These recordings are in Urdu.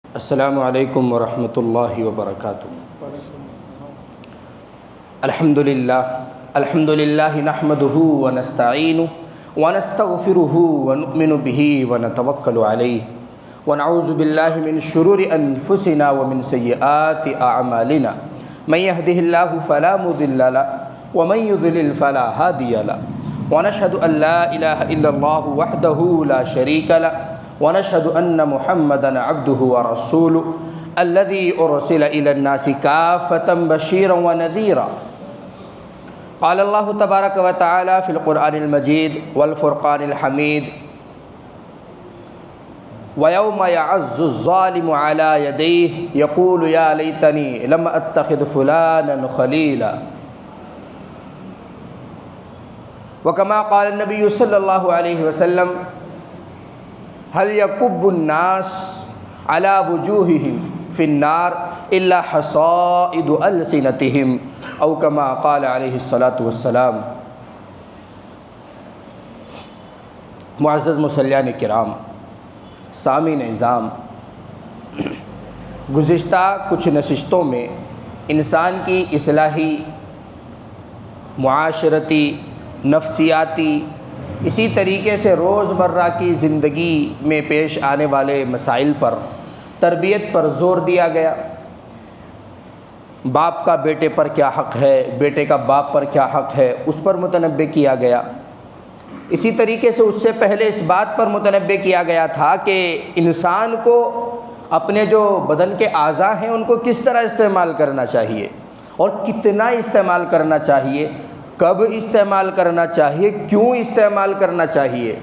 السلام علیکم ورحمۃ اللہ وبرکاتہ۔ الحمد للہ نحمده ونستعینه ونستغفره ونؤمن به ونتوکل علیہ ونعوذ باللہ من شرور انفسنا ومن سیئات اعمالنا من يهده الله فلا مضل له ومن يضلل فلا هادي له ونشهد ان لا اله الا الله وحده لا شريك له ونشهد أن محمدًا عبده ورسوله الذي أرسل إلى الناس كافة بشيرا ونذيرا قال الله تبارك وتعالى في القرآن المجيد والفرقان الحميد ويوم يعز الظالم على يديه يقول يا ليتني لم أتخذ فلانا خليلا وكما قال النبي صلى الله عليه وسلم هل يكب الناس على وجوههم في النار إلا حصائد ألسنتهم أو كما قال عليه الصلاة والسلام۔ معزز مصلیان کرام، سامعین نظام، گزشتہ کچھ نشستوں میں انسان کی اصلاحی، معاشرتی، نفسیاتی، اسی طریقے سے روزمرہ کی زندگی میں پیش آنے والے مسائل پر، تربیت پر زور دیا گیا۔ باپ کا بیٹے پر کیا حق ہے، بیٹے کا باپ پر کیا حق ہے، اس پر متنبہ کیا گیا۔ اسی طریقے سے اس سے پہلے اس بات پر متنبہ کیا گیا تھا کہ انسان کو اپنے جو بدن کے اعضاء ہیں ان کو کس طرح استعمال کرنا چاہیے اور کتنا استعمال کرنا چاہیے، کب استعمال کرنا چاہیے، کیوں استعمال کرنا چاہیے۔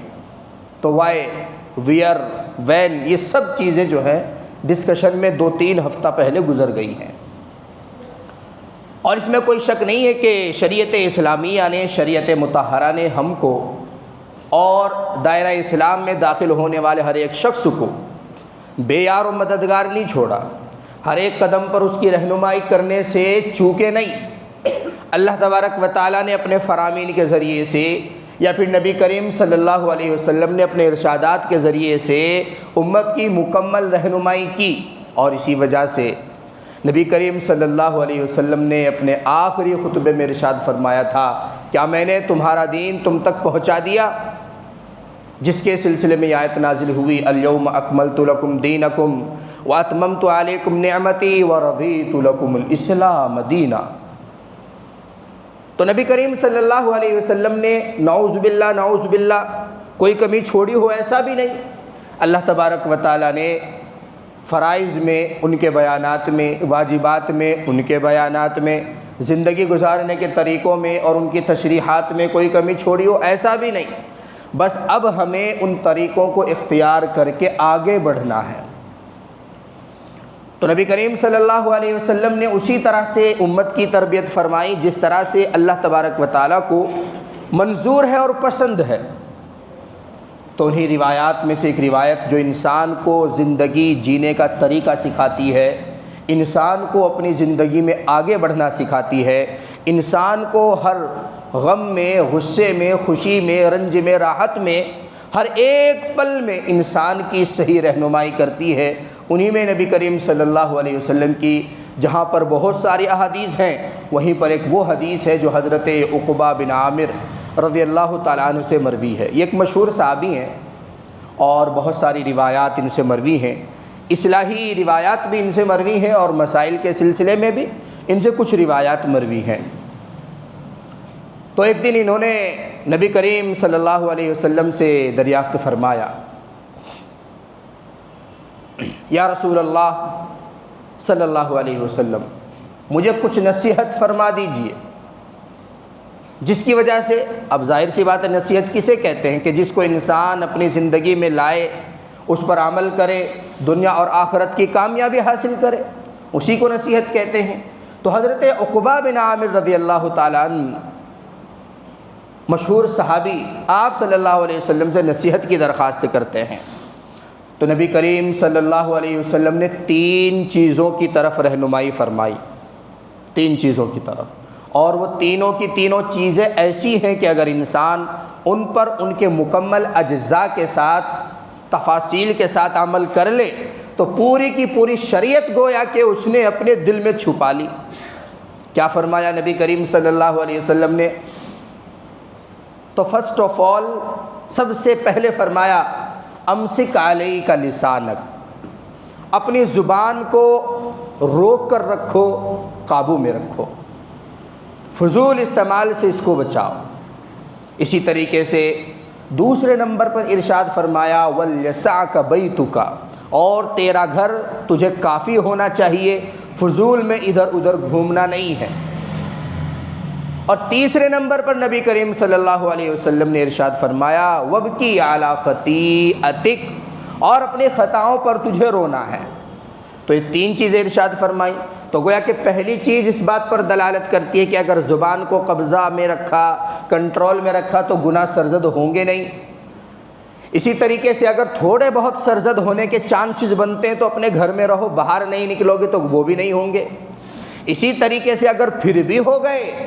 تو وائی، ویئر، وین، یہ سب چیزیں جو ہیں ڈسکشن میں 2-3 ہفتہ پہلے گزر گئی ہیں، اور اس میں کوئی شک نہیں ہے کہ شریعت اسلامیہ نے، شریعت مطہرہ نے ہم کو اور دائرہ اسلام میں داخل ہونے والے ہر ایک شخص کو بے یار و مددگار نہیں چھوڑا۔ ہر ایک قدم پر اس کی رہنمائی کرنے سے چوکے نہیں۔ اللہ تبارک و تعالیٰ نے اپنے فرامین کے ذریعے سے یا پھر نبی کریم صلی اللہ علیہ وسلم نے اپنے ارشادات کے ذریعے سے امت کی مکمل رہنمائی کی، اور اسی وجہ سے نبی کریم صلی اللہ علیہ وسلم نے اپنے آخری خطبے میں ارشاد فرمایا تھا، کیا میں نے تمہارا دین تم تک پہنچا دیا؟ جس کے سلسلے میں آیت نازل ہوئی، الیوم اکملت لکم دینکم واتممت علیکم نعمتی ورضیت لکم الاسلام دینا۔ تو نبی کریم صلی اللہ علیہ وسلم نے نعوذ باللہ کوئی کمی چھوڑی ہو ایسا بھی نہیں۔ اللہ تبارک و تعالیٰ نے فرائض میں، ان کے بیانات میں، واجبات میں، ان کے بیانات میں، زندگی گزارنے کے طریقوں میں اور ان کی تشریحات میں کوئی کمی چھوڑی ہو ایسا بھی نہیں۔ بس اب ہمیں ان طریقوں کو اختیار کر کے آگے بڑھنا ہے۔ تو نبی کریم صلی اللہ علیہ وسلم نے اسی طرح سے امت کی تربیت فرمائی جس طرح سے اللہ تبارک و تعالیٰ کو منظور ہے اور پسند ہے۔ تو انہی روایات میں سے ایک روایت جو انسان کو زندگی جینے کا طریقہ سکھاتی ہے، انسان کو اپنی زندگی میں آگے بڑھنا سکھاتی ہے، انسان کو ہر غم میں، غصے میں، خوشی میں، رنج میں، راحت میں، ہر ایک پل میں انسان کی صحیح رہنمائی کرتی ہے، انہی میں نبی کریم صلی اللہ علیہ وسلم کی جہاں پر بہت ساری احادیث ہیں، وہیں پر ایک وہ حدیث ہے جو حضرت عقبہ بن عامر رضی اللہ تعالیٰ عنہ سے مروی ہے۔ یہ ایک مشہور صحابی ہیں اور بہت ساری روایات ان سے مروی ہیں، اصلاحی روایات بھی ان سے مروی ہیں اور مسائل کے سلسلے میں بھی ان سے کچھ روایات مروی ہیں۔ تو ایک دن انہوں نے نبی کریم صلی اللہ علیہ وسلم سے دریافت فرمایا، یا رسول اللہ صلی اللہ علیہ وسلم، مجھے کچھ نصیحت فرما دیجئے جس کی وجہ سے، اب ظاہر سی بات ہے نصیحت کسے کہتے ہیں کہ جس کو انسان اپنی زندگی میں لائے، اس پر عمل کرے، دنیا اور آخرت کی کامیابی حاصل کرے، اسی کو نصیحت کہتے ہیں۔ تو حضرت عقبہ بن عامر رضی اللہ تعالیٰ عنہ مشہور صحابی آپ صلی اللہ علیہ وسلم سے نصیحت کی درخواست کرتے ہیں۔ تو نبی کریم صلی اللہ علیہ وسلم نے 3 چیزوں کی طرف رہنمائی فرمائی۔ تین چیزوں کی طرف، اور وہ تینوں کی تینوں چیزیں ایسی ہیں کہ اگر انسان ان پر ان کے مکمل اجزاء کے ساتھ تفاصیل کے ساتھ عمل کر لے تو پوری کی پوری شریعت گویا کہ اس نے اپنے دل میں چھپا لی۔ کیا فرمایا نبی کریم صلی اللہ علیہ وسلم نے؟ تو فرسٹ آف آل سب سے پہلے فرمایا امسک علیک لسانک، اپنی زبان کو روک کر رکھو، قابو میں رکھو، فضول استعمال سے اس کو بچاؤ۔ اسی طریقے سے دوسرے نمبر پر ارشاد فرمایا وَلْيَسَعْكَ بَيْتُكَ، اور تیرا گھر تجھے کافی ہونا چاہیے، فضول میں ادھر ادھر گھومنا نہیں ہے۔ اور تیسرے نمبر پر نبی کریم صلی اللہ علیہ وسلم نے ارشاد فرمایا وَابْكِي عَلَىٰ خَطِيئَتِكَ، اور اپنی خطاؤں پر تجھے رونا ہے۔ تو یہ تین چیزیں ارشاد فرمائی، تو گویا کہ پہلی چیز اس بات پر دلالت کرتی ہے کہ اگر زبان کو قبضہ میں رکھا، کنٹرول میں رکھا تو گناہ سرزد ہوں گے نہیں۔ اسی طریقے سے اگر تھوڑے بہت سرزد ہونے کے چانسز بنتے ہیں تو اپنے گھر میں رہو، باہر نہیں نکلو گے تو وہ بھی نہیں ہوں گے۔ اسی طریقے سے اگر پھر بھی ہو گئے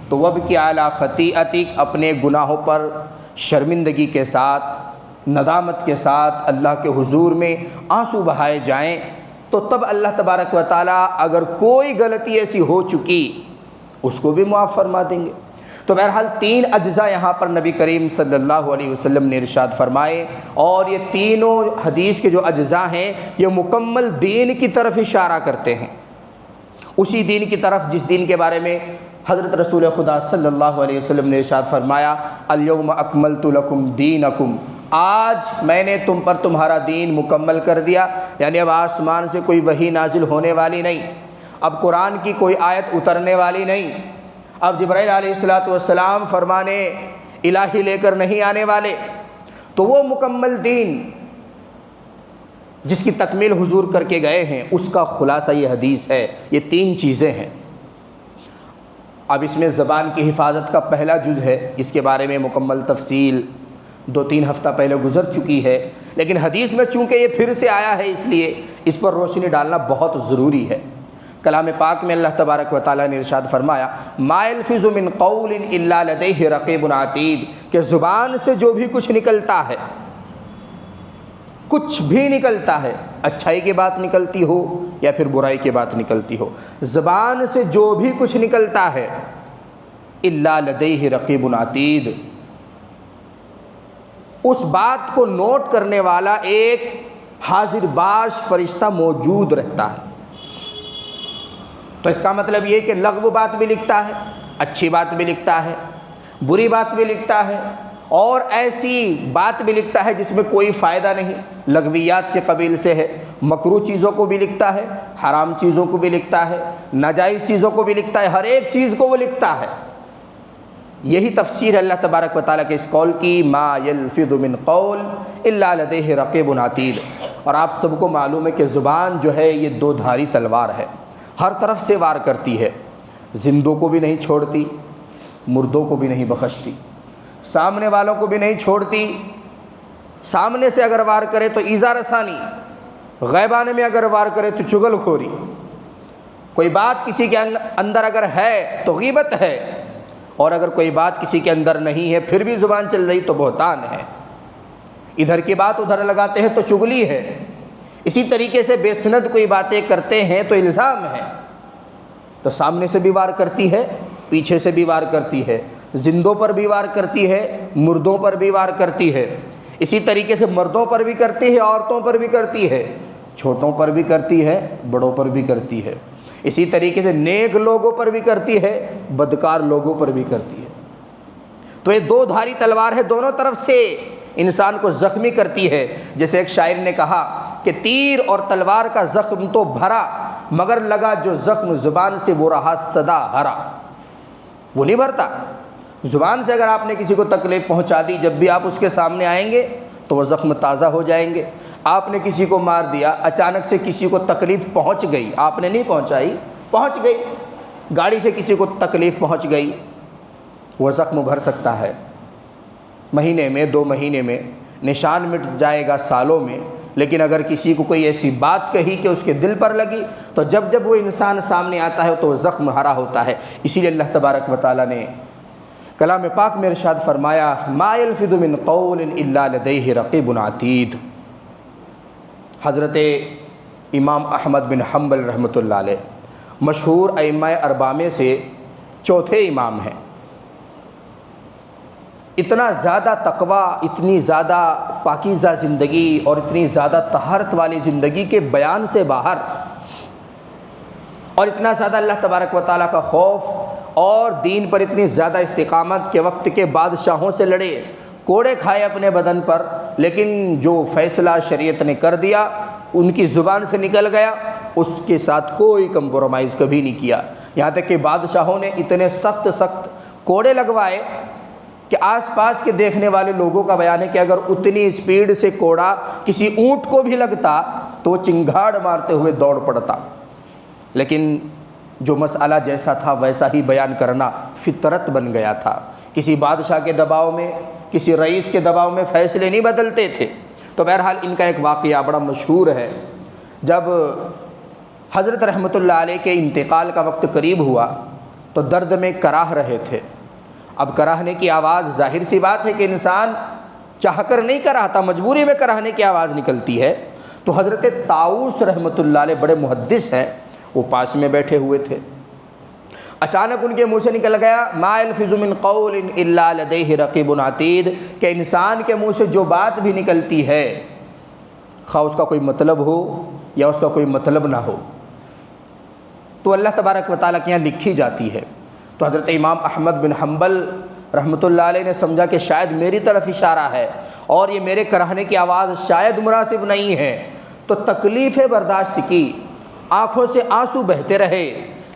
تو وَابْكِي عَلَىٰ خَطِيئَتِكَ، اپنے گناہوں پر شرمندگی کے ساتھ، ندامت کے ساتھ اللہ کے حضور میں آنسو بہائے جائیں، تو تب اللہ تبارک و تعالیٰ اگر کوئی غلطی ایسی ہو چکی اس کو بھی معاف فرما دیں گے۔ تو بہرحال تین اجزاء یہاں پر نبی کریم صلی اللہ علیہ وسلم نے ارشاد فرمائے، اور یہ تینوں حدیث کے جو اجزاء ہیں یہ مکمل دین کی طرف اشارہ کرتے ہیں، اسی دین کی طرف جس دین کے بارے میں حضرت رسول خدا صلی اللہ علیہ وسلم نے ارشاد فرمایا الیوم اکملت لکم دینکم، آج میں نے تم پر تمہارا دین مکمل کر دیا۔ یعنی اب آسمان سے کوئی وحی نازل ہونے والی نہیں، اب قرآن کی کوئی آیت اترنے والی نہیں، اب جبرائیل علیہ السلام فرمانے الہی لے کر نہیں آنے والے۔ تو وہ مکمل دین جس کی تکمیل حضور کر کے گئے ہیں اس کا خلاصہ یہ حدیث ہے، یہ تین چیزیں ہیں۔ اب اس میں زبان کی حفاظت کا پہلا جز ہے، اس کے بارے میں مکمل تفصیل 2-3 ہفتہ پہلے گزر چکی ہے، لیکن حدیث میں چونکہ یہ پھر سے آیا ہے اس لیے اس پر روشنی ڈالنا بہت ضروری ہے۔ کلام پاک میں اللہ تبارک و تعالیٰ نے ارشاد فرمایا ما یلفظ من قول الا لدیہ رقیب عتید، کہ زبان سے جو بھی کچھ نکلتا ہے، کچھ بھی نکلتا ہے، اچھائی کی بات نکلتی ہو یا پھر برائی کی بات نکلتی ہو، زبان سے جو بھی کچھ نکلتا ہے الا لدیہ رقیب عتید، اس بات کو نوٹ کرنے والا ایک حاضر باش فرشتہ موجود رہتا ہے۔ تو اس کا مطلب یہ کہ لغو بات بھی لکھتا ہے، اچھی بات بھی لکھتا ہے، بری بات بھی لکھتا ہے، اور ایسی بات بھی لکھتا ہے جس میں کوئی فائدہ نہیں، لغویات کے قبیل سے ہے۔ مکروہ چیزوں کو بھی لکھتا ہے، حرام چیزوں کو بھی لکھتا ہے، ناجائز چیزوں کو بھی لکھتا ہے، ہر ایک چیز کو وہ لکھتا ہے۔ یہی تفسیر اللہ تبارک و تعالیٰ کے اس قول کی ما یلفظ من قول الا لدیہ رقیب عتید۔ اور آپ سب کو معلوم ہے کہ زبان جو ہے یہ 2 دھاری تلوار ہے، ہر طرف سے وار کرتی ہے، زندوں کو بھی نہیں چھوڑتی، مردوں کو بھی نہیں بخشتی، سامنے والوں کو بھی نہیں چھوڑتی۔ سامنے سے اگر وار کرے تو ایذا رسانی، غیبانے میں اگر وار کرے تو چغل خوری، کوئی بات کسی کے اندر اگر ہے تو غیبت ہے، اور اگر کوئی بات کسی کے اندر نہیں ہے پھر بھی زبان چل رہی تو بہتان ہے، ادھر کی بات ادھر لگاتے ہیں تو چغلی ہے، اسی طریقے سے بے سند کوئی باتیں کرتے ہیں تو الزام ہے۔ تو سامنے سے بھی وار کرتی ہے، پیچھے سے بھی وار کرتی ہے، زندوں پر بھی وار کرتی ہے، مردوں پر بھی وار کرتی ہے، اسی طریقے سے مردوں پر بھی کرتی ہے، عورتوں پر بھی کرتی ہے، چھوٹوں پر بھی کرتی ہے، بڑوں پر بھی کرتی ہے، اسی طریقے سے نیک لوگوں پر بھی کرتی ہے، بدکار لوگوں پر بھی کرتی ہے۔ تو یہ 2 دھاری تلوار ہے، دونوں طرف سے انسان کو زخمی کرتی ہے۔ جیسے ایک شاعر نے کہا کہ تیر اور تلوار کا زخم تو بھرا، مگر لگا جو زخم زبان سے وہ رہا سدا ہرا۔ وہ نہیں بھرتا، زبان سے اگر آپ نے کسی کو تکلیف پہنچا دی، جب بھی آپ اس کے سامنے آئیں گے تو وہ زخم تازہ ہو جائیں گے۔ آپ نے کسی کو مار دیا، اچانک سے کسی کو تکلیف پہنچ گئی، آپ نے نہیں پہنچائی، پہنچ گئی، گاڑی سے کسی کو تکلیف پہنچ گئی، وہ زخم بھر سکتا ہے، مہینے میں 2 مہینے میں، نشان مٹ جائے گا سالوں میں، لیکن اگر کسی کو کوئی ایسی بات کہی کہ اس کے دل پر لگی تو جب جب وہ انسان سامنے آتا ہے تو وہ زخم ہرا ہوتا ہے۔ اسی لیے اللہ تبارک و تعالیٰ نے کلام پاک میں ارشاد فرمایا ما یلفظ من قول الا لدیہ رقیب عتید۔ حضرت امام احمد بن حنبل رحمۃ اللہ علیہ مشہور ائمہ اربعہ میں سے چوتھے امام ہیں۔ اتنا زیادہ تقویٰ، اتنی زیادہ پاکیزہ زندگی اور اتنی زیادہ طہارت والی زندگی کے بیان سے باہر، اور اتنا زیادہ اللہ تبارک و تعالیٰ کا خوف اور دین پر اتنی زیادہ استقامت کے وقت کے بادشاہوں سے لڑے، کوڑے کھائے اپنے بدن پر، لیکن جو فیصلہ شریعت نے کر دیا ان کی زبان سے نکل گیا، اس کے ساتھ کوئی کمپرومائز کبھی نہیں کیا۔ یہاں تک کہ بادشاہوں نے اتنے سخت کوڑے لگوائے کہ آس پاس کے دیکھنے والے لوگوں کا بیان ہے کہ اگر اتنی اسپیڈ سے کوڑا کسی اونٹ کو بھی لگتا تو وہ چنگھاڑ مارتے ہوئے دوڑ پڑتا، لیکن جو مسئلہ جیسا تھا ویسا ہی بیان کرنا فطرت بن گیا تھا۔ کسی بادشاہ کے دباؤ میں، کسی رئیس کے دباؤ میں فیصلے نہیں بدلتے تھے۔ تو بہرحال ان کا ایک واقعہ بڑا مشہور ہے۔ جب حضرت رحمۃ اللہ علیہ کے انتقال کا وقت قریب ہوا تو درد میں کراہ رہے تھے۔ اب کراہنے کی آواز، ظاہر سی بات ہے کہ انسان چاہ کر نہیں کراہتا، مجبوری میں کراہنے کی آواز نکلتی ہے۔ تو حضرت طاؤس رحمۃ اللہ علیہ بڑے محدث ہیں، وہ پاس میں بیٹھے ہوئے تھے۔ اچانک ان کے منہ سے نکل گیا ما یلفظ من قول الا لدیہ رقیب عتید، کہ انسان کے منہ سے جو بات بھی نکلتی ہے، خواہ اس کا کوئی مطلب ہو یا اس کا کوئی مطلب نہ ہو، تو اللہ تبارک و تعالیٰ کے یہاں لکھی جاتی ہے۔ تو حضرت امام احمد بن حنبل رحمۃ اللہ علیہ نے سمجھا کہ شاید میری طرف اشارہ ہے اور یہ میرے کراہنے کی آواز شاید مناسب نہیں ہے، تو تکلیفیں برداشت کی، آنکھوں سے آنسو بہتے رہے،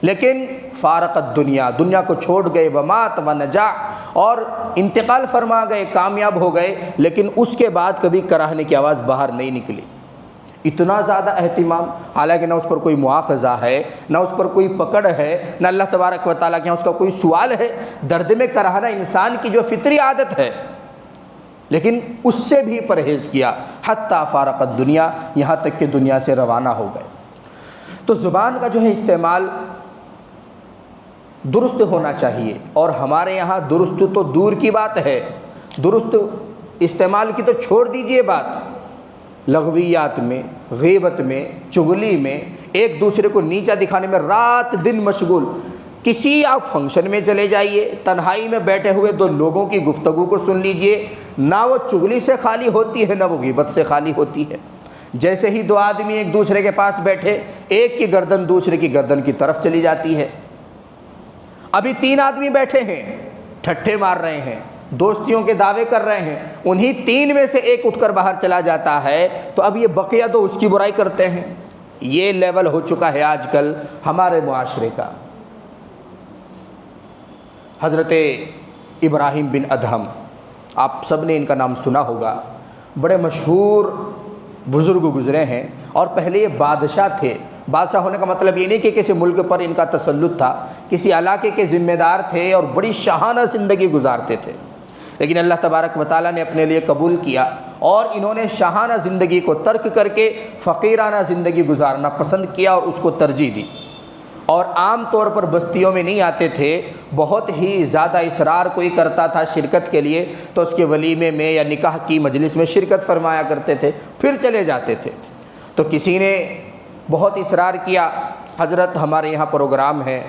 لیکن فارقت دنیا کو چھوڑ گئے، ومات و نجا، اور انتقال فرما گئے، کامیاب ہو گئے، لیکن اس کے بعد کبھی کراہنے کی آواز باہر نہیں نکلی۔ اتنا زیادہ اہتمام، حالانکہ نہ اس پر کوئی مواخذہ ہے، نہ اس پر کوئی پکڑ ہے، نہ اللہ تبارک و تعالیٰ کے یہاں اس کا کوئی سوال ہے۔ درد میں کراہنا انسان کی جو فطری عادت ہے، لیکن اس سے بھی پرہیز کیا، حتیٰ فارقت دنیا، یہاں تک کہ دنیا سے روانہ ہو گئے۔ تو زبان کا جو ہے استعمال درست ہونا چاہیے، اور ہمارے یہاں درست تو دور کی بات ہے، درست استعمال کی تو چھوڑ دیجئے بات، لغویات میں، غیبت میں، چغلی میں، ایک دوسرے کو نیچا دکھانے میں رات دن مشغول۔ کسی آپ فنکشن میں چلے جائیے، تنہائی میں بیٹھے ہوئے دو لوگوں کی گفتگو کو سن لیجئے، نہ وہ چغلی سے خالی ہوتی ہے نہ وہ غیبت سے خالی ہوتی ہے۔ جیسے ہی دو آدمی ایک دوسرے کے پاس بیٹھے، ایک کی گردن دوسرے کی گردن کی طرف چلی جاتی ہے۔ ابھی تین آدمی بیٹھے ہیں، ٹھٹھے مار رہے ہیں، دوستیوں کے دعوے کر رہے ہیں، انہی تین میں سے ایک اٹھ کر باہر چلا جاتا ہے تو اب یہ بقیہ تو اس کی برائی کرتے ہیں۔ یہ لیول ہو چکا ہے آج کل ہمارے معاشرے کا۔ حضرت ابراہیم بن ادہم، آپ سب نے ان کا نام سنا ہوگا، بڑے مشہور بزرگ گزرے ہیں، اور پہلے یہ بادشاہ تھے۔ بادشاہ ہونے کا مطلب یہ نہیں کہ کسی ملک پر ان کا تسلط تھا، کسی علاقے کے ذمہ دار تھے اور بڑی شاہانہ زندگی گزارتے تھے، لیکن اللہ تبارک و تعالیٰ نے اپنے لیے قبول کیا اور انہوں نے شاہانہ زندگی کو ترک کر کے فقیرانہ زندگی گزارنا پسند کیا اور اس کو ترجیح دی، اور عام طور پر بستیوں میں نہیں آتے تھے۔ بہت ہی زیادہ اصرار کوئی کرتا تھا شرکت کے لیے تو اس کے ولیمے میں یا نکاح کی مجلس میں شرکت فرمایا کرتے تھے، پھر چلے جاتے تھے۔ تو کسی نے بہت اصرار کیا، حضرت ہمارے یہاں پروگرام ہے،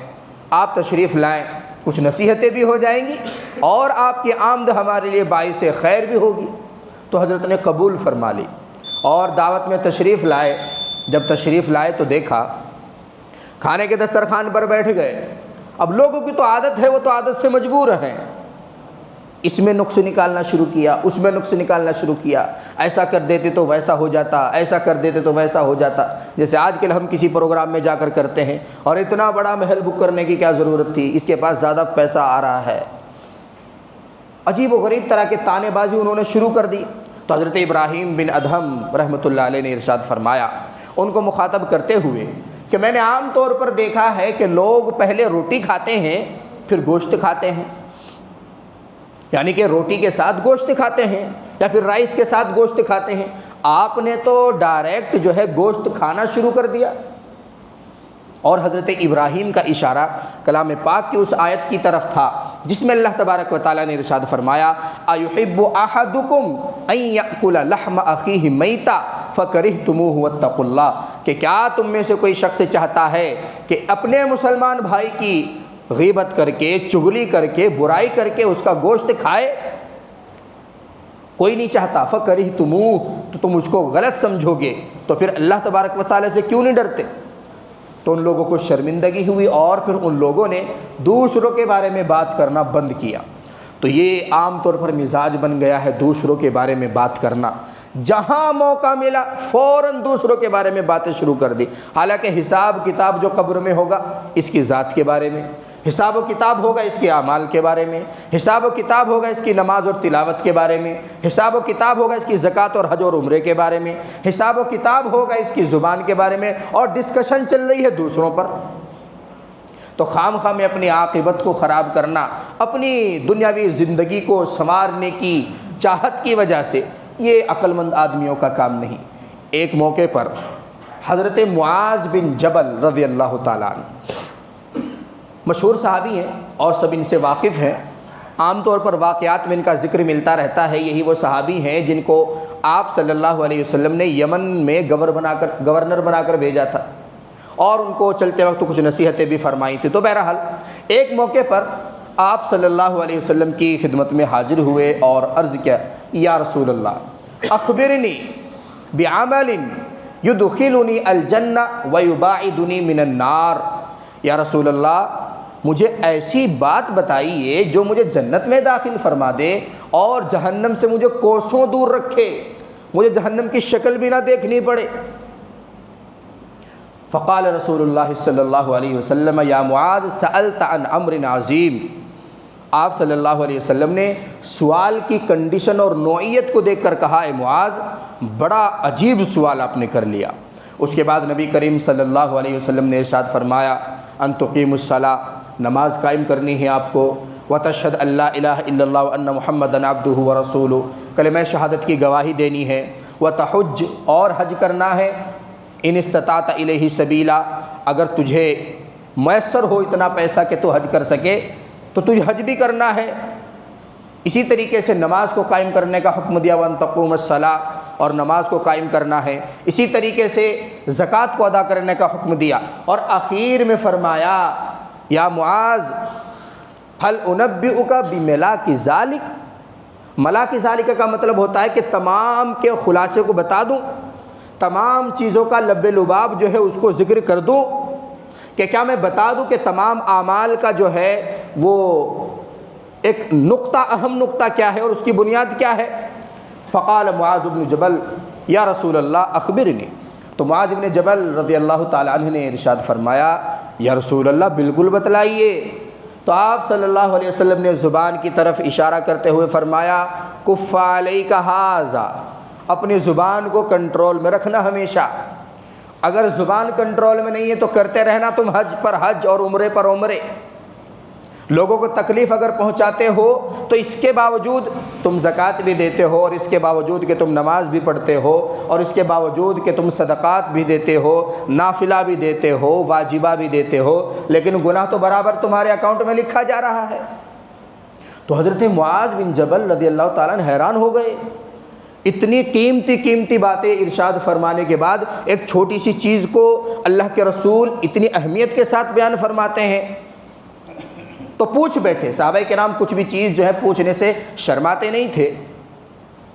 آپ تشریف لائیں، کچھ نصیحتیں بھی ہو جائیں گی اور آپ کی آمد ہمارے لیے باعث خیر بھی ہوگی۔ تو حضرت نے قبول فرما لی اور دعوت میں تشریف لائے۔ جب تشریف لائے تو دیکھا کھانے کے دسترخوان پر بیٹھ گئے۔ اب لوگوں کی تو عادت ہے، وہ تو عادت سے مجبور ہیں، اس میں نقص نکالنا شروع کیا، اس میں نقص نکالنا شروع کیا، ایسا کر دیتے تو ویسا ہو جاتا، ایسا کر دیتے تو ویسا ہو جاتا۔ جیسے آج کل ہم کسی پروگرام میں جا کر کرتے ہیں، اور اتنا بڑا محل بک کرنے کی کیا ضرورت تھی، اس کے پاس زیادہ پیسہ آ رہا ہے۔ عجیب و غریب طرح کے طعنے بازی انہوں نے شروع کر دی۔ تو حضرت ابراہیم بن ادہم رحمۃ اللہ علیہ نے ارشاد فرمایا ان کو مخاطب کرتے ہوئے کہ میں نے عام طور پر دیکھا ہے کہ لوگ پہلے روٹی کھاتے ہیں پھر گوشت کھاتے ہیں، یعنی کہ روٹی کے ساتھ گوشت کھاتے ہیں یا پھر رائس کے ساتھ گوشت کھاتے ہیں۔ آپ نے تو ڈائریکٹ جو ہے گوشت کھانا شروع کر دیا۔ اور حضرت ابراہیم کا اشارہ کلام پاک کی اس آیت کی طرف تھا جس میں اللہ تبارک و تعالیٰ نے ارشاد فرمایا اَيُحِبُّ أَحَدُكُمْ أَن يَأْكُلَ لَحْمَ أَخِيهِ مَيْتًا فَكَرِهْتُمُوهُ وَاتَّقُوا اللَّهَ کہ کیا تم میں سے کوئی شخص چاہتا ہے کہ اپنے مسلمان بھائی کی غیبت کر کے، چغلی کر کے، برائی کر کے اس کا گوشت کھائے؟ کوئی نہیں چاہتا۔ فَكَرِهْتُمُوهُ تو تم اس کو غلط سمجھو گے، تو پھر اللہ تبارک و تعالیٰ سے کیوں نہیں ڈرتے؟ تو ان لوگوں کو شرمندگی ہوئی اور پھر ان لوگوں نے دوسروں کے بارے میں بات کرنا بند کیا۔ تو یہ عام طور پر مزاج بن گیا ہے دوسروں کے بارے میں بات کرنا، جہاں موقع ملا فوراً دوسروں کے بارے میں باتیں شروع کر دی، حالانکہ حساب کتاب جو قبر میں ہوگا اس کی ذات کے بارے میں، حساب و کتاب ہوگا اس کے اعمال کے بارے میں، حساب و کتاب ہوگا اس کی نماز اور تلاوت کے بارے میں، حساب و کتاب ہوگا اس کی زکوٰۃ اور حج اور عمرے کے بارے میں، حساب و کتاب ہوگا اس کی زبان کے بارے میں، اور ڈسکشن چل رہی ہے دوسروں پر۔ تو خام خواہ میں اپنی عاقبت کو خراب کرنا، اپنی دنیاوی زندگی کو سنوارنے کی چاہت کی وجہ سے، یہ عقل مند آدمیوں کا کام نہیں۔ ایک موقع پر حضرت معاذ بن جبل رضی اللہ تعالیٰ عنہ مشہور صحابی ہیں اور سب ان سے واقف ہیں، عام طور پر واقعات میں ان کا ذکر ملتا رہتا ہے۔ یہی وہ صحابی ہیں جن کو آپ صلی اللہ علیہ وسلم نے یمن میں گورنر بنا کر بھیجا تھا، اور ان کو چلتے وقت کچھ نصیحتیں بھی فرمائی تھیں۔ تو بہرحال ایک موقع پر آپ صلی اللہ علیہ وسلم کی خدمت میں حاضر ہوئے اور عرض کیا، یا رسول اللہ اخبرنی بعمل یدخلنی الجنہ ویباعدنی من النار، یا رسول اللہ مجھے ایسی بات بتائیے جو مجھے جنت میں داخل فرما دے اور جہنم سے مجھے کوسوں دور رکھے، مجھے جہنم کی شکل بھی نہ دیکھنی پڑے۔ فقال رسول اللہ صلی اللہ علیہ وسلم یا معاذ سألت عن امر عظیم، آپ صلی اللہ علیہ وسلم نے سوال کی کنڈیشن اور نوعیت کو دیکھ کر کہا، اے معاذ بڑا عجیب سوال آپ نے کر لیا۔ اس کے بعد نبی کریم صلی اللہ علیہ وسلم نے ارشاد فرمایا ان تقیم الصلاۃ، نماز قائم کرنی ہے آپ کو، وتشہد ان لا الہ الا اللہ وان محمدا عبدہ ورسولہ، کلمہ شہادت کی گواہی دینی ہے، وتحج اور حج کرنا ہے، ان استطعت الیہ سبیلا، اگر تجھے میسر ہو اتنا پیسہ کہ تو حج کر سکے تو تجھے حج بھی کرنا ہے۔ اسی طریقے سے نماز کو قائم کرنے کا حکم دیا، وان تقوم الصلاۃ، اور نماز کو قائم کرنا ہے۔ اسی طریقے سے زکوٰۃ کو ادا کرنے کا حکم دیا، اور آخر میں فرمایا یا معاذ هل انبئک بملاک ذالک، ملاک ذالک کا مطلب ہوتا ہے کہ تمام کے خلاصے کو بتا دوں، تمام چیزوں کا لب لباب جو ہے اس کو ذکر کر دوں، کہ کیا میں بتا دوں کہ تمام اعمال کا جو ہے وہ ایک نقطہ، اہم نقطہ کیا ہے اور اس کی بنیاد کیا ہے؟ فقال معاذ بن جبل یا رسول اللہ اخبرنی، تو معاذ بن جبل رضی اللہ تعالیٰ عنہ نے ارشاد فرمایا یا رسول اللہ بالکل بتلائیے۔ تو آپ صلی اللہ علیہ وسلم نے زبان کی طرف اشارہ کرتے ہوئے فرمایا کف علیک ھذا، اپنی زبان کو کنٹرول میں رکھنا ہمیشہ، اگر زبان کنٹرول میں نہیں ہے تو کرتے رہنا تم حج پر حج اور عمرے پر عمرے، لوگوں کو تکلیف اگر پہنچاتے ہو تو اس کے باوجود تم زکوٰۃ بھی دیتے ہو، اور اس کے باوجود کہ تم نماز بھی پڑھتے ہو، اور اس کے باوجود کہ تم صدقات بھی دیتے ہو، نافلہ بھی دیتے ہو، واجبہ بھی دیتے ہو، لیکن گناہ تو برابر تمہارے اکاؤنٹ میں لکھا جا رہا ہے۔ تو حضرت معاذ بن جبل رضی اللہ تعالیٰ عنہ حیران ہو گئے، اتنی قیمتی باتیں ارشاد فرمانے کے بعد ایک چھوٹی سی چیز کو اللہ کے رسول اتنی اہمیت کے ساتھ بیان فرماتے ہیں۔ تو پوچھ بیٹھے صحابہ کرام، کچھ بھی چیز جو ہے پوچھنے سے شرماتے نہیں تھے،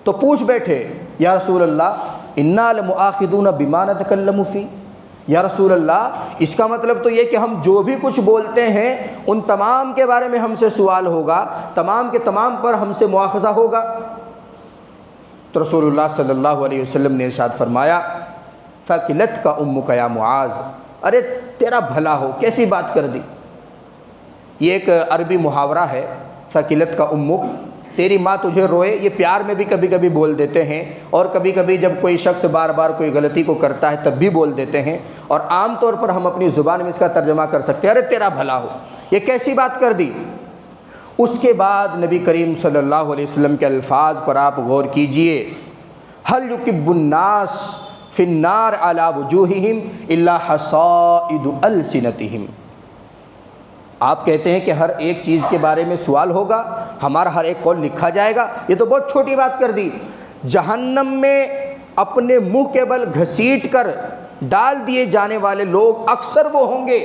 تو پوچھ بیٹھے یا رسول اللہ انا لمؤاخذون بما نتکلم فی، یا رسول اللہ اس کا مطلب تو یہ کہ ہم جو بھی کچھ بولتے ہیں ان تمام کے بارے میں ہم سے سوال ہوگا، تمام کے تمام پر ہم سے مواخذہ ہوگا؟ تو رسول اللہ صلی اللہ علیہ وسلم نے ارشاد فرمایا فَقِلَتْكَ أُمُّكَ یا معاذ، ارے تیرا بھلا ہو، کیسی بات کر دی؟ یہ ایک عربی محاورہ ہے، ثقلت کا امک، تیری ماں تجھے روئے، یہ پیار میں بھی کبھی کبھی بول دیتے ہیں، اور کبھی کبھی جب کوئی شخص بار بار کوئی غلطی کو کرتا ہے تب بھی بول دیتے ہیں، اور عام طور پر ہم اپنی زبان میں اس کا ترجمہ کر سکتے ہیں ارے تیرا بھلا ہو، یہ کیسی بات کر دی؟ اس کے بعد نبی کریم صلی اللہ علیہ وسلم کے الفاظ پر آپ غور کیجئے، هل يكب الناس في النار على وجوههم الا حصائد السنتهم۔ آپ کہتے ہیں کہ ہر ایک چیز کے بارے میں سوال ہوگا، ہمارا ہر ایک قول لکھا جائے گا، یہ تو بہت چھوٹی بات کر دی۔ جہنم میں اپنے منہ کے بل گھسیٹ کر ڈال دیے جانے والے لوگ اکثر وہ ہوں گے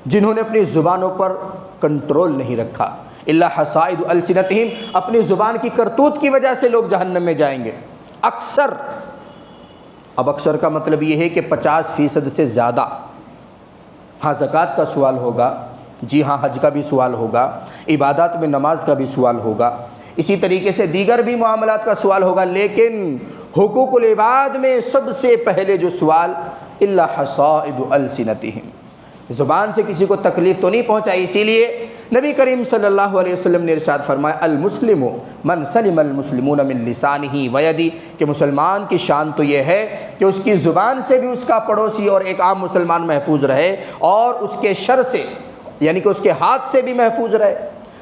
جنہوں نے اپنی زبانوں پر کنٹرول نہیں رکھا۔ الا حصائد السنتہم، اپنی زبان کی کرتوت کی وجہ سے لوگ جہنم میں جائیں گے اکثر۔ اب اکثر کا مطلب یہ ہے کہ 50% سے زیادہ۔ ہاں زکوٰۃ کا سوال ہوگا، جی ہاں حج کا بھی سوال ہوگا، عبادات میں نماز کا بھی سوال ہوگا، اسی طریقے سے دیگر بھی معاملات کا سوال ہوگا، لیکن حقوق العباد میں سب سے پہلے جو سوال الا حصائد السنتہم، زبان سے کسی کو تکلیف تو نہیں پہنچائی۔ اسی لیے نبی کریم صلی اللہ علیہ وسلم نے ارشاد فرمایا المسلم من سلم المسلمون من لسانہ ویدہ، کہ مسلمان کی شان تو یہ ہے کہ اس کی زبان سے بھی اس کا پڑوسی اور ایک عام مسلمان محفوظ رہے، اور اس کے شر سے یعنی کہ اس کے ہاتھ سے بھی محفوظ رہے۔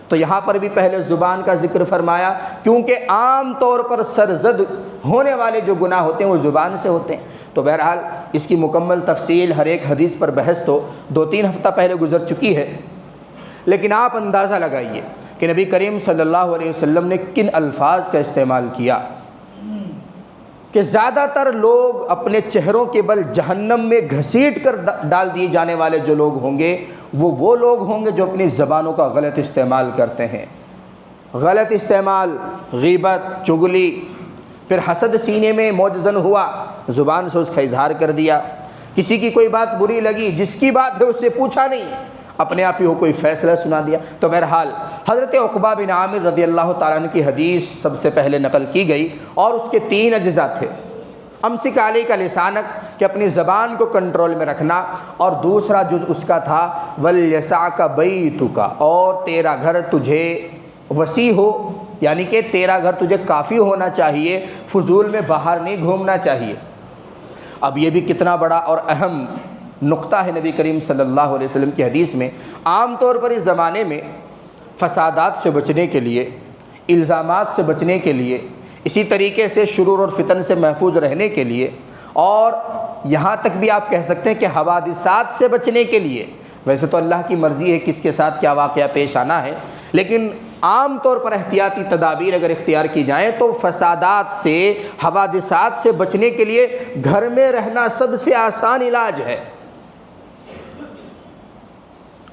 تو یہاں پر بھی پہلے زبان کا ذکر فرمایا، کیونکہ عام طور پر سرزد ہونے والے جو گناہ ہوتے ہیں وہ زبان سے ہوتے ہیں۔ تو بہرحال اس کی مکمل تفصیل ہر ایک حدیث پر بحث تو 2-3 ہفتہ پہلے گزر چکی ہے، لیکن آپ اندازہ لگائیے کہ نبی کریم صلی اللہ علیہ وسلم نے کن الفاظ کا استعمال کیا کہ زیادہ تر لوگ اپنے چہروں کے بل جہنم میں گھسیٹ کر ڈال دیے جانے والے جو لوگ ہوں گے وہ لوگ ہوں گے جو اپنی زبانوں کا غلط استعمال کرتے ہیں۔ غلط استعمال، غیبت، چغلی، پھر حسد سینے میں موجزن ہوا، زبان سے اس کا اظہار کر دیا، کسی کی کوئی بات بری لگی، جس کی بات ہے اس سے پوچھا نہیں، اپنے آپ ہی وہ کوئی فیصلہ سنا دیا۔ تو بہرحال حضرت عقبہ بن عامر رضی اللہ تعالیٰ عنہ کی حدیث سب سے پہلے نقل کی گئی، اور اس کے 3 اجزاء تھے۔ امسک علیک لسانک، کہ اپنی زبان کو کنٹرول میں رکھنا، اور دوسرا جز اس کا تھا ولیسعک بیتک، اور تیرا گھر تجھے وسیع ہو، یعنی کہ تیرا گھر تجھے کافی ہونا چاہیے، فضول میں باہر نہیں گھومنا چاہیے۔ اب یہ بھی کتنا بڑا اور اہم نقطہ ہے نبی کریم صلی اللہ علیہ وسلم کی حدیث میں۔ عام طور پر اس زمانے میں فسادات سے بچنے کے لیے، الزامات سے بچنے کے لیے، اسی طریقے سے شرور اور فتن سے محفوظ رہنے کے لیے، اور یہاں تک بھی آپ کہہ سکتے ہیں کہ حوادثات سے بچنے کے لیے، ویسے تو اللہ کی مرضی ہے کس کے ساتھ کیا واقعہ پیش آنا ہے، لیکن عام طور پر احتیاطی تدابیر اگر اختیار کی جائیں تو فسادات سے، حوادثات سے بچنے کے لیے گھر میں رہنا سب سے آسان علاج ہے۔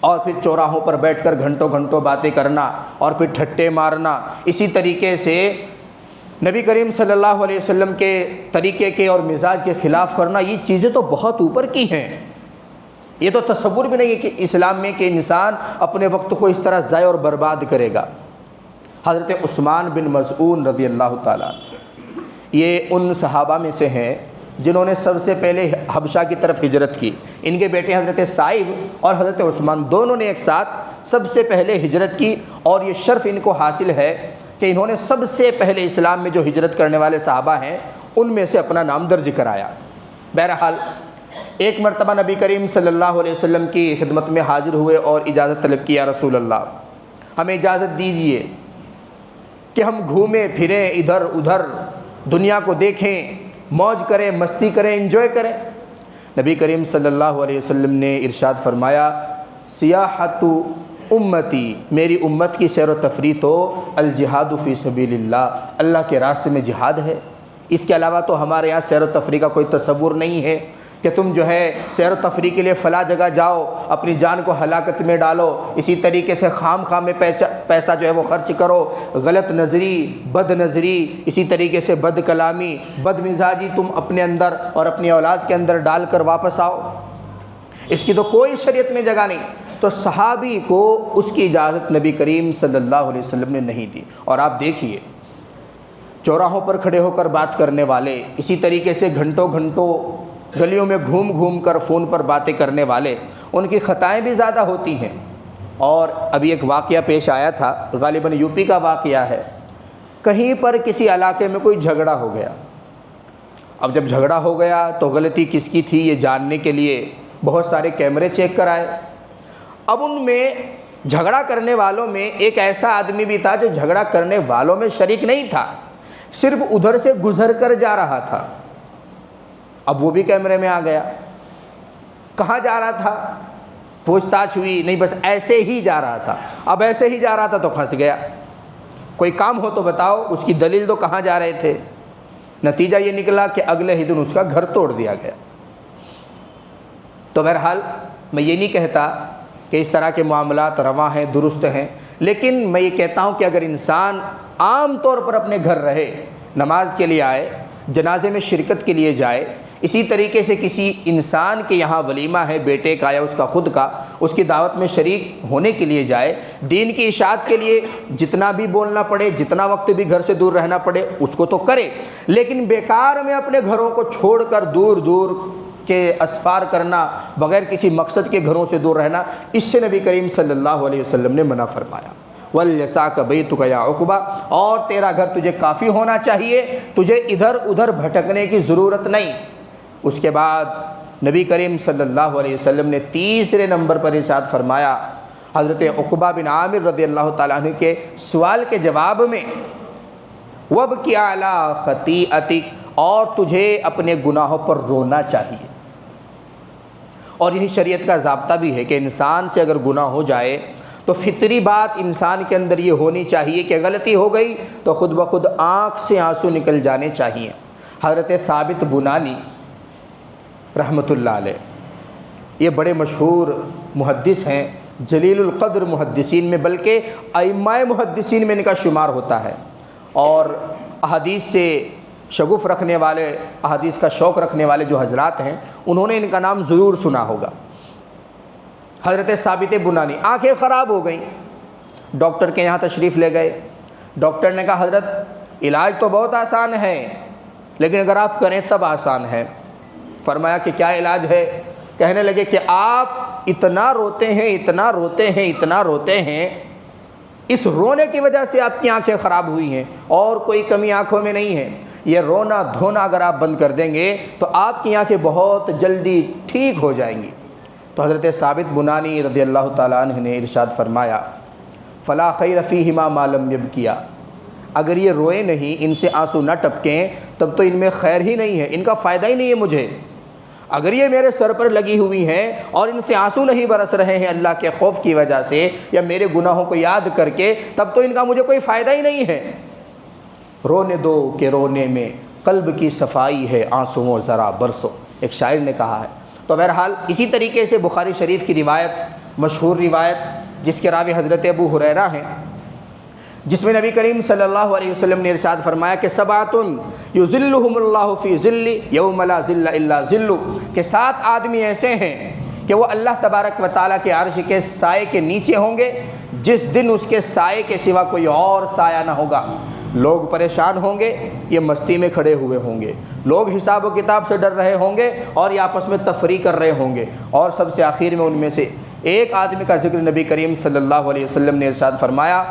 اور پھر چوراہوں پر بیٹھ کر گھنٹوں گھنٹوں باتیں کرنا، اور پھر ٹھٹے مارنا، اسی طریقے سے نبی کریم صلی اللہ علیہ وسلم کے طریقے کے اور مزاج کے خلاف کرنا، یہ چیزیں تو بہت اوپر کی ہیں۔ یہ تو تصور بھی نہیں ہے کہ اسلام میں کہ انسان اپنے وقت کو اس طرح ضائع اور برباد کرے گا۔ حضرت عثمان بن مظعون رضی اللہ تعالیٰ، یہ ان صحابہ میں سے ہیں جنہوں نے سب سے پہلے حبشہ کی طرف ہجرت کی۔ ان کے بیٹے حضرت صائب اور حضرت عثمان دونوں نے ایک ساتھ سب سے پہلے ہجرت کی، اور یہ شرف ان کو حاصل ہے کہ انہوں نے سب سے پہلے اسلام میں جو ہجرت کرنے والے صحابہ ہیں ان میں سے اپنا نام درج کرایا۔ بہرحال ایک مرتبہ نبی کریم صلی اللہ علیہ وسلم کی خدمت میں حاضر ہوئے اور اجازت طلب کی، یا رسول اللہ ہمیں اجازت دیجیے کہ ہم گھومیں پھریں، ادھر ادھر دنیا کو دیکھیں، موج کریں، مستی کریں، انجوائے کریں۔ نبی کریم صلی اللہ علیہ وسلم نے ارشاد فرمایا سیاحت امتی، میری امت کی سیر و تفریح تو الجہاد فی سبیل اللہ، اللہ کے راستے میں جہاد ہے۔ اس کے علاوہ تو ہمارے یہاں سیر و تفریح کا کوئی تصور نہیں ہے کہ تم جو ہے سیر و تفریح کے لیے فلاں جگہ جاؤ، اپنی جان کو ہلاکت میں ڈالو، اسی طریقے سے خام خام میں پیسہ جو ہے وہ خرچ کرو، غلط نظری، بد نظری، اسی طریقے سے بد کلامی، بد مزاجی تم اپنے اندر اور اپنی اولاد کے اندر ڈال کر واپس آؤ۔ اس کی تو کوئی شریعت میں جگہ نہیں۔ تو صحابی کو اس کی اجازت نبی کریم صلی اللہ علیہ وسلم نے نہیں دی۔ اور آپ دیکھیے چوراہوں پر کھڑے ہو کر بات کرنے والے، اسی طریقے سے گھنٹوں گھنٹوں گلیوں میں گھوم گھوم کر فون پر باتیں کرنے والے، ان کی خطائیں بھی زیادہ ہوتی ہیں۔ اور ابھی ایک واقعہ پیش آیا تھا، غالباً یو پی کا واقعہ ہے، کہیں پر کسی علاقے میں کوئی جھگڑا ہو گیا۔ اب جب جھگڑا ہو گیا تو غلطی کس کی تھی یہ جاننے کے لیے بہت سارے کیمرے چیک کرائے۔ اب ان میں جھگڑا کرنے والوں میں ایک ایسا آدمی بھی تھا جو جھگڑا کرنے والوں میں شریک نہیں تھا، صرف ادھر سے گزر کر جا رہا تھا، اب وہ بھی کیمرے میں آ گیا۔ کہاں جا رہا تھا پوچھ تاچھ ہوئی نہیں، بس ایسے ہی جا رہا تھا۔ اب ایسے ہی جا رہا تھا تو پھنس گیا۔ کوئی کام ہو تو بتاؤ، اس کی دلیل تو کہاں جا رہے تھے۔ نتیجہ یہ نکلا کہ اگلے ہی دن اس کا گھر توڑ دیا گیا۔ تو بہرحال میں یہ نہیں کہتا کہ اس طرح کے معاملات رواں ہیں، درست ہیں، لیکن میں یہ کہتا ہوں کہ اگر انسان عام طور پر اپنے گھر رہے، نماز کے لیے آئے، جنازے میں شرکت کے لیے جائے، اسی طریقے سے کسی انسان کے یہاں ولیمہ ہے بیٹے کا یا اس کا خود کا، اس کی دعوت میں شریک ہونے کے لیے جائے، دین کی اشاعت کے لیے جتنا بھی بولنا پڑے، جتنا وقت بھی گھر سے دور رہنا پڑے اس کو تو کرے، لیکن بیکار میں اپنے گھروں کو چھوڑ کر دور دور کے اسفار کرنا، بغیر کسی مقصد کے گھروں سے دور رہنا، اس سے نبی کریم صلی اللہ علیہ وسلم نے منع فرمایا۔ وَلْيَسَعْكَ بَيْتُكَ يَا عُقْبَةَ، اور تیرا گھر تجھے کافی ہونا چاہیے، تجھے ادھر ادھر بھٹکنے کی ضرورت نہیں۔ اس کے بعد نبی کریم صلی اللہ علیہ وسلم نے تیسرے نمبر پر ارشاد فرمایا، حضرت عقبہ بن عامر رضی اللہ تعالیٰ عنہ کے سوال کے جواب میں، وَابْكِ عَلَىٰ خَطِيئَتِكَ، اور تجھے اپنے گناہوں پر رونا چاہیے۔ اور یہی شریعت کا ضابطہ بھی ہے کہ انسان سے اگر گناہ ہو جائے تو فطری بات انسان کے اندر یہ ہونی چاہیے کہ غلطی ہو گئی تو خود بخود آنکھ سے آنسو نکل جانے چاہیے۔ حضرت ثابت بنانی رحمۃ اللہ علیہ، یہ بڑے مشہور محدث ہیں، جلیل القدر محدثین میں، بلکہ ائمہ محدثین میں ان کا شمار ہوتا ہے، اور احادیث سے شغف رکھنے والے، احادیث کا شوق رکھنے والے جو حضرات ہیں انہوں نے ان کا نام ضرور سنا ہوگا۔ حضرت ثابت بنانی آنکھیں خراب ہو گئیں، ڈاکٹر کے یہاں تشریف لے گئے۔ ڈاکٹر نے کہا حضرت علاج تو بہت آسان ہے، لیکن اگر آپ کریں تب آسان ہے۔ فرمایا کہ کیا علاج ہے؟ کہنے لگے کہ آپ اتنا روتے ہیں، اتنا روتے ہیں، اتنا روتے ہیں، اس رونے کی وجہ سے آپ کی آنکھیں خراب ہوئی ہیں، اور کوئی کمی آنکھوں میں نہیں ہے۔ یہ رونا دھونا اگر آپ بند کر دیں گے تو آپ کی آنکھیں بہت جلدی ٹھیک ہو جائیں گی۔ تو حضرت ثابت بنانی رضی اللہ تعالیٰ عنہ نے ارشاد فرمایا، فلا خیر فیہما ما لم یبکیا، اگر یہ روئے نہیں، ان سے آنسو نہ ٹپکیں، تب تو ان میں خیر ہی نہیں ہے، ان کا فائدہ ہی نہیں ہے مجھے۔ اگر یہ میرے سر پر لگی ہوئی ہیں اور ان سے آنسو نہیں برس رہے ہیں اللہ کے خوف کی وجہ سے یا میرے گناہوں کو یاد کر کے، تب تو ان کا مجھے کوئی فائدہ ہی نہیں ہے۔ رونے دو کہ رونے میں قلب کی صفائی ہے، آنسوؤں ذرا برسو، ایک شاعر نے کہا ہے۔ تو بہرحال اسی طریقے سے بخاری شریف کی روایت، مشہور روایت جس کے راوی حضرت ابو ہریرہ ہیں، جس میں نبی کریم صلی اللہ علیہ وسلم نے ارشاد فرمایا کہ سبعۃ یظلھم اللہ فی ظلہ یوم لا ظل الا ظلہ، کہ 7 آدمی ایسے ہیں کہ وہ اللہ تبارک و تعالیٰ کے عرش کے سائے کے نیچے ہوں گے جس دن اس کے سائے کے سوا کوئی اور سایہ نہ ہوگا۔ لوگ پریشان ہوں گے، یہ مستی میں کھڑے ہوئے ہوں گے، لوگ حساب و کتاب سے ڈر رہے ہوں گے اور یہ آپس میں تفریح کر رہے ہوں گے، اور سب سے آخر میں ان میں سے ایک آدمی کا ذکر نبی کریم صلی اللہ علیہ وسلم نے ارشاد فرمایا،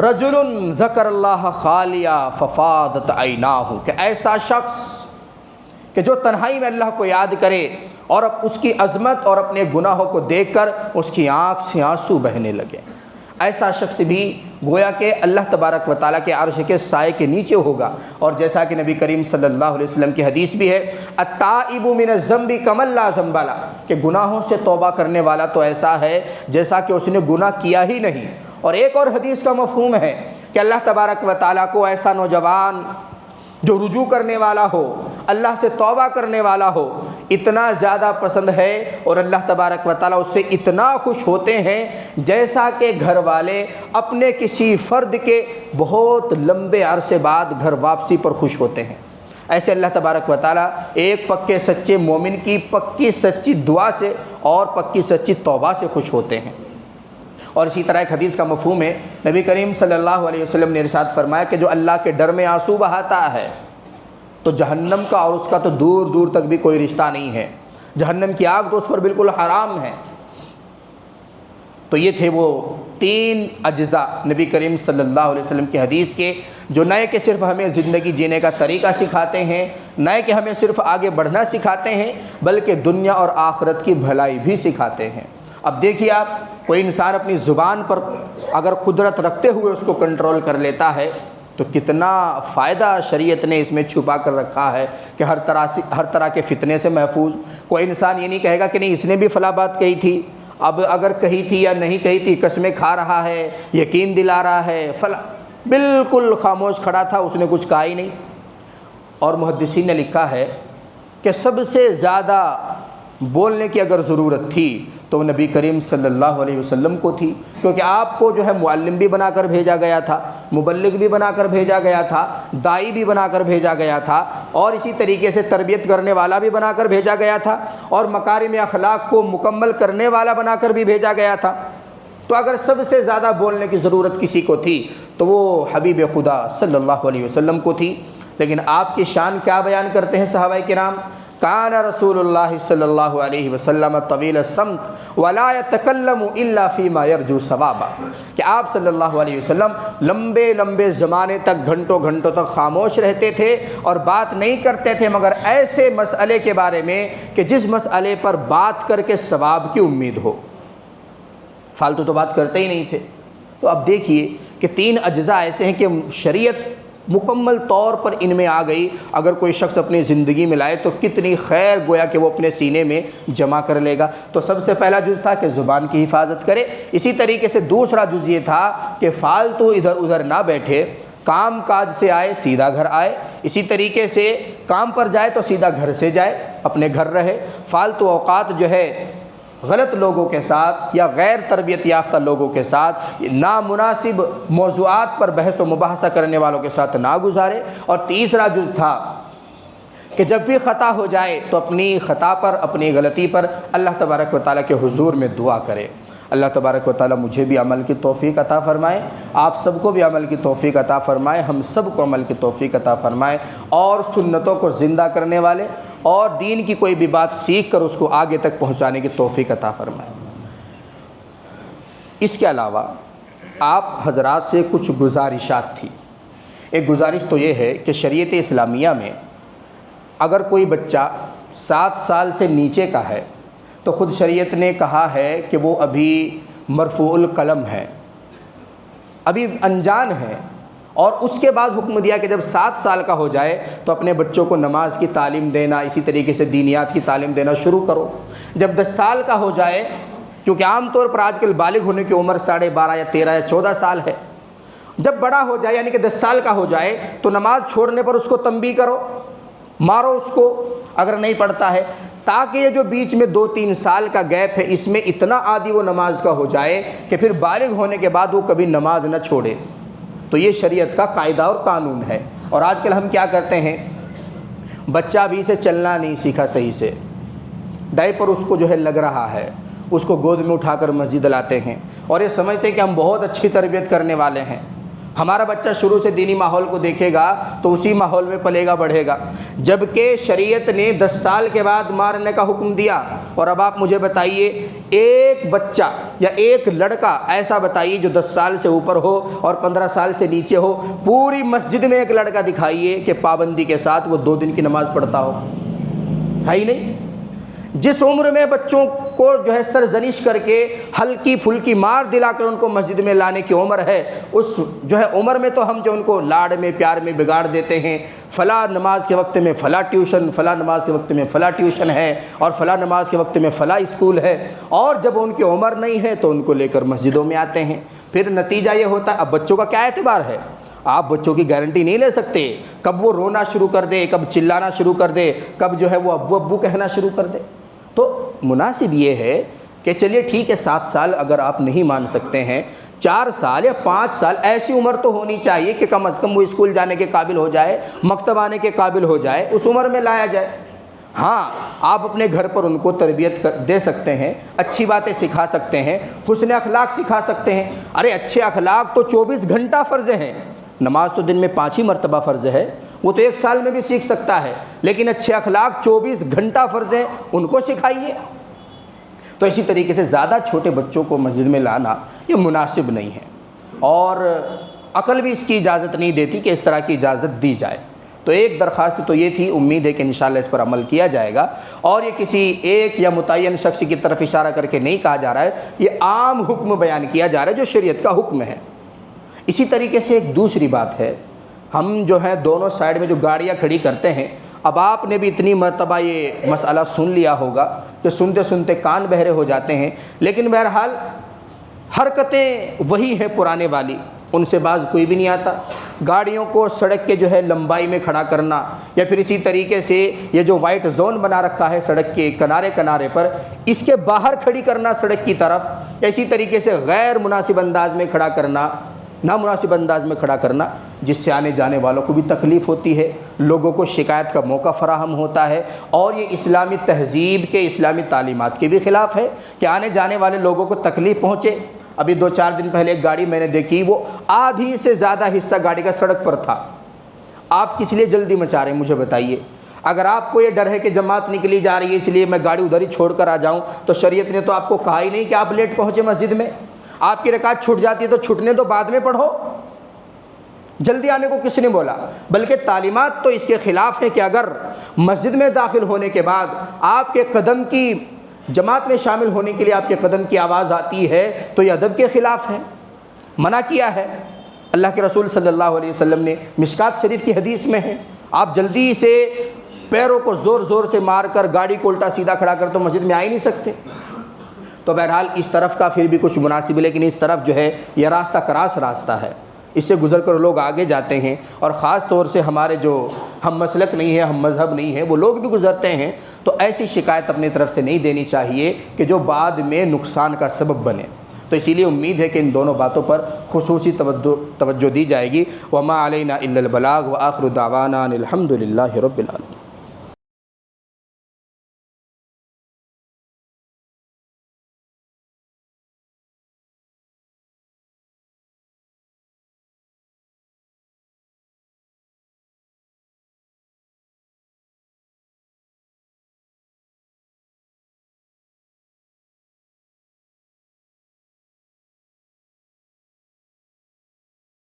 رجل ذکر اللہ خالیا ففاضت عیناہ، کہ ایسا شخص کہ جو تنہائی میں اللہ کو یاد کرے اور اب اس کی عظمت اور اپنے گناہوں کو دیکھ کر اس کی آنکھ سے آنسو بہنے لگے، ایسا شخص بھی گویا کہ اللہ تبارک و تعالیٰ کے عرش کے سائے کے نیچے ہوگا۔ اور جیسا کہ نبی کریم صلی اللہ علیہ وسلم کی حدیث بھی ہے، التائب من الذنب کمن لا ذنب لہ، کہ گناہوں سے توبہ کرنے والا تو ایسا ہے جیسا کہ اس نے گناہ کیا ہی نہیں۔ اور ایک اور حدیث کا مفہوم ہے کہ اللہ تبارک و تعالیٰ کو ایسا نوجوان جو رجوع کرنے والا ہو، اللہ سے توبہ کرنے والا ہو، اتنا زیادہ پسند ہے، اور اللہ تبارک و تعالیٰ اس سے اتنا خوش ہوتے ہیں جیسا کہ گھر والے اپنے کسی فرد کے بہت لمبے عرصے بعد گھر واپسی پر خوش ہوتے ہیں۔ ایسے اللہ تبارک و تعالیٰ ایک پکے سچے مومن کی پکی سچی دعا سے اور پکی سچی توبہ سے خوش ہوتے ہیں۔ اور اسی طرح ایک حدیث کا مفہوم ہے، نبی کریم صلی اللہ علیہ وسلم نے ارشاد فرمایا کہ جو اللہ کے ڈر میں آنسو بہاتا ہے تو جہنم کا اور اس کا تو دور دور تک بھی کوئی رشتہ نہیں ہے، جہنم کی آگ تو اس پر بالکل حرام ہے۔ تو یہ تھے وہ 3 اجزاء نبی کریم صلی اللہ علیہ وسلم کی حدیث کے، جو نہ کہ صرف ہمیں زندگی جینے کا طریقہ سکھاتے ہیں، نہ کہ ہمیں صرف آگے بڑھنا سکھاتے ہیں، بلکہ دنیا اور آخرت کی بھلائی بھی سکھاتے ہیں۔ اب دیکھیے آپ، کوئی انسان اپنی زبان پر اگر قدرت رکھتے ہوئے اس کو کنٹرول کر لیتا ہے تو کتنا فائدہ شریعت نے اس میں چھپا کر رکھا ہے کہ ہر طرح کے فتنے سے محفوظ۔ کوئی انسان یہ نہیں کہے گا کہ نہیں اس نے بھی فلاں بات کہی تھی، اب اگر کہی تھی یا نہیں کہی تھی قسمیں کھا رہا ہے، یقین دلا رہا ہے فلاں، بالکل خاموش کھڑا تھا، اس نے کچھ کہا ہی نہیں۔ اور محدثین نے لکھا ہے کہ سب سے زیادہ بولنے کی اگر ضرورت تھی تو نبی کریم صلی اللہ علیہ وسلم کو تھی، کیونکہ آپ کو جو ہے معلم بھی بنا کر بھیجا گیا تھا، مبلغ بھی بنا کر بھیجا گیا تھا، داعی بھی بنا کر بھیجا گیا تھا، اور اسی طریقے سے تربیت کرنے والا بھی بنا کر بھیجا گیا تھا، اور مکارم اخلاق کو مکمل کرنے والا بنا کر بھی بھیجا گیا تھا۔ تو اگر سب سے زیادہ بولنے کی ضرورت کسی کو تھی تو وہ حبیب خدا صلی اللہ علیہ وسلم کو تھی۔ لیکن آپ کی شان کیا بیان کرتے ہیں صحابہ کرام؟ کان رسول اللہ صلی اللہ علیہ وسلم طویل الصمت ولا يتکلم الا فيما يرجو ثوابا، کہ آپ صلی اللہ علیہ وسلم لمبے لمبے زمانے تک گھنٹوں گھنٹوں تک خاموش رہتے تھے اور بات نہیں کرتے تھے مگر ایسے مسئلے کے بارے میں کہ جس مسئلے پر بات کر کے ثواب کی امید ہو، فالتو تو بات کرتے ہی نہیں تھے۔ تو اب دیکھیے کہ تین اجزاء ایسے ہیں کہ شریعت مکمل طور پر ان میں آ گئی، اگر کوئی شخص اپنی زندگی میں لائے تو کتنی خیر گویا کہ وہ اپنے سینے میں جمع کر لے گا۔ تو سب سے پہلا جز تھا کہ زبان کی حفاظت کرے، اسی طریقے سے دوسرا جز یہ تھا کہ فالتو ادھر ادھر نہ بیٹھے، کام کاج سے آئے سیدھا گھر آئے، اسی طریقے سے کام پر جائے تو سیدھا گھر سے جائے، اپنے گھر رہے، فالتو اوقات جو ہے غلط لوگوں کے ساتھ یا غیر تربیت یافتہ لوگوں کے ساتھ، نامناسب موضوعات پر بحث و مباحثہ کرنے والوں کے ساتھ نہ گزارے۔ اور تیسرا جز تھا کہ جب بھی خطا ہو جائے تو اپنی خطا پر، اپنی غلطی پر اللہ تبارک و تعالیٰ کے حضور میں دعا کرے۔ اللہ تبارک و تعالیٰ مجھے بھی عمل کی توفیق عطا فرمائے، آپ سب کو بھی عمل کی توفیق عطا فرمائے، ہم سب کو عمل کی توفیق عطا فرمائے، اور سنتوں کو زندہ کرنے والے اور دین کی کوئی بھی بات سیکھ کر اس کو آگے تک پہنچانے کی توفیق عطا فرمائے۔ اس کے علاوہ آپ حضرات سے کچھ گزارشات تھی۔ ایک گزارش تو یہ ہے کہ شریعت اسلامیہ میں اگر کوئی بچہ 7 سال سے نیچے کا ہے تو خود شریعت نے کہا ہے کہ وہ ابھی مرفوع القلم ہے، ابھی انجان ہے، اور اس کے بعد حکم دیا کہ جب 7 سال کا ہو جائے تو اپنے بچوں کو نماز کی تعلیم دینا، اسی طریقے سے دینیات کی تعلیم دینا شروع کرو۔ جب 10 سال کا ہو جائے، کیونکہ عام طور پر آج کل بالغ ہونے کی عمر 12.5 یا 13 یا 14 سال ہے، جب بڑا ہو جائے یعنی کہ 10 سال کا ہو جائے تو نماز چھوڑنے پر اس کو تنبیہ کرو، مارو اس کو اگر نہیں پڑھتا ہے، تاکہ یہ جو بیچ میں 2-3 سال کا گیپ ہے اس میں اتنا عادی وہ نماز کا ہو جائے کہ پھر بالغ ہونے کے بعد وہ کبھی نماز نہ چھوڑے۔ تو یہ شریعت کا قاعدہ اور قانون ہے۔ اور آج کل ہم کیا کرتے ہیں، بچہ ابھی سے چلنا نہیں سیکھا صحیح سے، ڈائپر اس کو جو ہے لگ رہا ہے، اس کو گود میں اٹھا کر مسجد لاتے ہیں اور یہ سمجھتے ہیں کہ ہم بہت اچھی تربیت کرنے والے ہیں۔ ہمارا بچہ شروع سے دینی ماحول کو دیکھے گا تو اسی ماحول میں پلے گا بڑھے گا، جبکہ شریعت نے 10 سال کے بعد مارنے کا حکم دیا۔ اور اب آپ مجھے بتائیے ایک بچہ یا ایک لڑکا ایسا بتائیے جو 10 سال سے اوپر ہو اور 15 سال سے نیچے ہو، پوری مسجد میں ایک لڑکا دکھائیے کہ پابندی کے ساتھ وہ 2 دن کی نماز پڑھتا ہو، ہے ہی نہیں۔ جس عمر میں بچوں کو جو ہے سرزنش کر کے ہلکی پھلکی مار دلا کر ان کو مسجد میں لانے کی عمر ہے، اس جو ہے عمر میں تو ہم جو ان کو لاڑ میں پیار میں بگاڑ دیتے ہیں، فلاں نماز کے وقت میں فلاں ٹیوشن، فلاں نماز کے وقت میں فلاں ٹیوشن ہے، اور فلاں نماز کے وقت میں فلاں اسکول ہے، اور جب ان کی عمر نہیں ہے تو ان کو لے کر مسجدوں میں آتے ہیں۔ پھر نتیجہ یہ ہوتا ہے، اب بچوں کا کیا اعتبار ہے، آپ بچوں کی گارنٹی نہیں لے سکتے، کب وہ رونا شروع کر دے، کب چلانا شروع کر دے، کب جو ہے وہ ابو ابو کہنا شروع کر دے۔ تو مناسب یہ ہے کہ چلیے ٹھیک ہے 7 سال اگر آپ نہیں مان سکتے ہیں، 4 سال یا 5 سال ایسی عمر تو ہونی چاہیے کہ کم از کم وہ اسکول جانے کے قابل ہو جائے، مکتب آنے کے قابل ہو جائے، اس عمر میں لایا جائے۔ ہاں آپ اپنے گھر پر ان کو تربیت دے سکتے ہیں، اچھی باتیں سکھا سکتے ہیں، حسن اخلاق سکھا سکتے ہیں۔ ارے اچھے اخلاق تو 24 گھنٹہ فرض ہیں، نماز تو دن میں 5 ہی مرتبہ فرض ہے، وہ تو 1 سال میں بھی سیکھ سکتا ہے، لیکن اچھے اخلاق 24 گھنٹہ فرض ہیں، ان کو سکھائیے۔ تو اسی طریقے سے زیادہ چھوٹے بچوں کو مسجد میں لانا یہ مناسب نہیں ہے، اور عقل بھی اس کی اجازت نہیں دیتی کہ اس طرح کی اجازت دی جائے۔ تو ایک درخواست تو یہ تھی، امید ہے کہ انشاءاللہ اس پر عمل کیا جائے گا، اور یہ کسی ایک یا متعین شخص کی طرف اشارہ کر کے نہیں کہا جا رہا ہے، یہ عام حکم بیان کیا جا رہا ہے جو شریعت کا حکم ہے۔ اسی طریقے سے ایک دوسری بات ہے ہم جو ہیں دونوں سائڈ میں جو گاڑیاں کھڑی کرتے ہیں، اب آپ نے بھی اتنی مرتبہ یہ مسئلہ سن لیا ہوگا کہ سنتے سنتے کان بہرے ہو جاتے ہیں، لیکن بہرحال حرکتیں وہی ہیں پرانے والی، ان سے باز کوئی بھی نہیں آتا۔ گاڑیوں کو سڑک کے جو ہے لمبائی میں کھڑا کرنا، یا پھر اسی طریقے سے یہ جو وائٹ زون بنا رکھا ہے سڑک کے کنارے کنارے پر، اس کے باہر کھڑی کرنا سڑک کی طرف، یا اسی طریقے سے غیر مناسب انداز میں کھڑا کرنا، نامناسب انداز میں کھڑا کرنا، جس سے آنے جانے والوں کو بھی تکلیف ہوتی ہے، لوگوں کو شکایت کا موقع فراہم ہوتا ہے، اور یہ اسلامی تہذیب کے، اسلامی تعلیمات کے بھی خلاف ہے کہ آنے جانے والے لوگوں کو تکلیف پہنچے۔ ابھی 2-4 دن پہلے ایک گاڑی میں نے دیکھی، وہ آدھی سے زیادہ حصہ گاڑی کا سڑک پر تھا۔ آپ کس لیے جلدی مچا رہے ہیں مجھے بتائیے؟ اگر آپ کو یہ ڈر ہے کہ جماعت نکلی جا رہی ہے اس لیے میں گاڑی ادھر ہی چھوڑ کر آ جاؤں، تو شریعت نے تو آپ کو کہا ہی نہیں کہ آپ لیٹ پہنچے مسجد میں۔ آپ کی رکعت چھوٹ جاتی ہے تو چھٹنے تو بعد میں پڑھو، جلدی آنے کو کس نے بولا؟ بلکہ تعلیمات تو اس کے خلاف ہے کہ اگر مسجد میں داخل ہونے کے بعد آپ کے قدم کی، جماعت میں شامل ہونے کے لیے آپ کے قدم کی آواز آتی ہے تو یہ ادب کے خلاف ہے، منع کیا ہے۔ اللہ کے رسول صلی اللہ علیہ وسلم نے، مشکات شریف کی حدیث میں ہے، آپ جلدی سے پیروں کو زور زور سے مار کر گاڑی کو الٹا سیدھا کھڑا کر تو مسجد میں آ ہی نہیں سکتے۔ تو بہرحال اس طرف کا پھر بھی کچھ مناسب ہے، لیکن اس طرف جو ہے یہ راستہ کراس راستہ ہے، اس سے گزر کر لوگ آگے جاتے ہیں، اور خاص طور سے ہمارے جو ہم مسلک نہیں ہیں، ہم مذہب نہیں ہیں، وہ لوگ بھی گزرتے ہیں، تو ایسی شکایت اپنی طرف سے نہیں دینی چاہیے کہ جو بعد میں نقصان کا سبب بنے۔ تو اسی لیے امید ہے کہ ان دونوں باتوں پر خصوصی توجہ دی جائے گی۔ وما علینا الا البلاغ وآخر دعوانا ان الحمد للہ رب العالمین۔